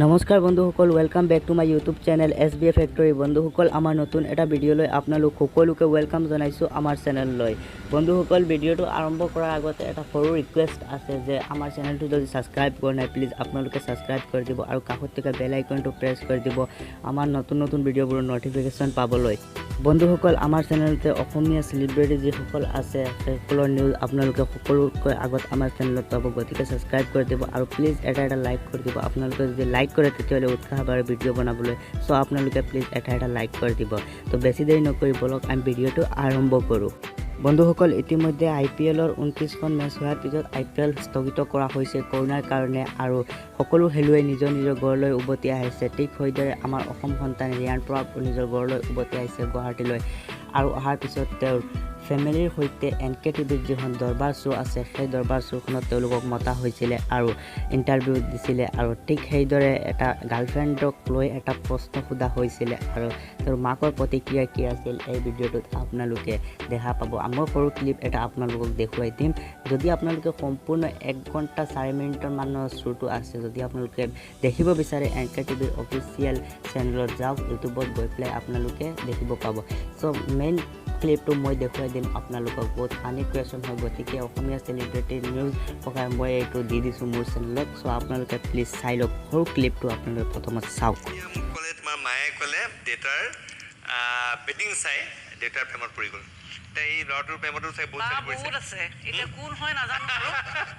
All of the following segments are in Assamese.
নমস্কাৰ বন্ধুসকল, welcome back to my YouTube channel SBA factory. বন্ধুসকল, আমাৰ নতুন এটা ভিডিঅ'লৈ আপোনালোক সকলোকে ৱেলকাম জনাইছোঁ আমাৰ চেনেললৈ। বন্ধুসকল, ভিডিঅ'টো আৰম্ভ কৰাৰ আগতে এটা সৰু ৰিকুৱেষ্ট আছে যে আমাৰ চেনেলটো যদি ছাবস্ক্ৰাইব কৰা নাই প্লিজ আপোনালোকে ছাবস্ক্ৰাইব কৰি দিব আৰু কাষত থকা বেল আইকনটো প্ৰেছ কৰি দিব আমাৰ নতুন ভিডিঅ'বোৰৰ ন'টিফিকেশ্যন পাবলৈ। বন্ধুসকল, আমাৰ চেনেলতে অসমীয়া চেলিব্ৰিটি যিসকল আছে সেইসকলৰ নিউজ আপোনালোকে সকলোতকৈ আগত আমাৰ চেনেলত পাব, গতিকে ছাবস্ক্ৰাইব কৰি দিব আৰু প্লিজ এটা লাইক কৰি দিব। আপোনালোকে যদি লাইক কৰে তেতিয়াহ'লে উৎসাহ বাঢ়ে ভিডিঅ' বনাবলৈ। চ' আপোনালোকে প্লিজ এটা লাইক কৰি দিব। তো বেছি দেৰি নকৰি বলক আমি ভিডিঅ'টো আৰম্ভ কৰোঁ। বন্ধুসকল, ইতিমধ্যে IPLৰ 29খন মেচ হোৱাৰ পিছত IPL স্থগিত কৰা হৈছে কৰোণাৰ কাৰণে আৰু সকলো খেলুৱৈ নিজৰ ঘৰলৈ উভতি আহিছে। ঠিক সেইদৰে আমাৰ অসম সন্তান ৰিয়ান পৰাগ নিজৰ ঘৰলৈ উভতি আহিছে গুৱাহাটীলৈ আৰু অহাৰ পিছত তেওঁৰ ফেমিলিৰ সৈতে NKTVৰ যিখন দৰবাৰ শ্ব' আছে সেই দৰবাৰ শ্ব'খনত তেওঁলোকক মতা হৈছিলে আৰু ইণ্টাৰভিউ দিছিলে আৰু ঠিক সেইদৰে এটা গাৰ্লফ্ৰেণ্ডক লৈ এটা প্ৰশ্ন সোধা হৈছিলে আৰু তেওঁৰ মাকৰ প্ৰতিক্ৰিয়া কি আছিল এই ভিডিঅ'টোত আপোনালোকে দেখা পাব। মই সৰু ক্লিপ এটা আপোনালোকক দেখুৱাই দিম। যদি আপোনালোকে সম্পূৰ্ণ 1 ঘণ্টা 4 মিনিটৰ মানৰ শ্ব'টো আছে, যদি আপোনালোকে দেখিব বিচাৰে NKTVৰ অফিচিয়েল চেনেলত যাওক, ইউটিউবত গৈ পেলাই আপোনালোকে দেখিব পাব। চ' মেইন ক্লিপটো মই দেখুৱাই দিম আপোনালোকক। বহুত ফানি কুৱেশ্যন হয়, গতিকে অসমীয়া চেলিব্ৰিটি নিউজ পকাই মই এইটো দি দিছোঁ মোৰ চেনেলত। চ' আপোনালোকে প্লিজ চাই লওক, সৰু ক্লিপটো আপোনালোকে প্ৰথমত চাওক। ক'লে তোমাৰ মায়ে ক'লে দেউতাৰ বেটিং চাই দেউতাৰ প্ৰেমত পৰি গ'ল। এই ল'ৰাটোৰ প্ৰেমতো চাই বহুত আছে। এতিয়া কোন হয় নাজানো আৰু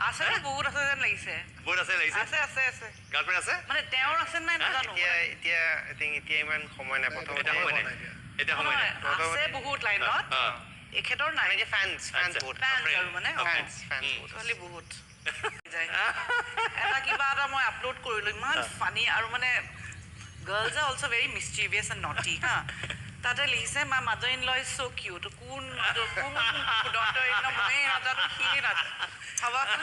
আছে বহুত আছে যেন লাগিছে। বহুত আছে লাগিছে। আছে গাৰ্লফ্ৰেণ্ড আছে মানে তেওঁৰ আছে নাই নাজানো। এতিয়া এতিয়া ইমান সময় নাই, প্ৰথম এতিয়া সময় নাই আছে বহুত লাইনত। এখেতৰ নাই এতিয়া ফেন্স বহুত আৰু মানে ছোৱালী বহুত এটা কিবা এটা মই আপলোড কৰিলোঁ, ইমান ফানি আৰু মানে girls are also' very mischievous and naughty হা। তাতে লিখিছে my mother in law is so' cute. কোন ময়ে নাজানো, সি নাজানো। চাবাচোন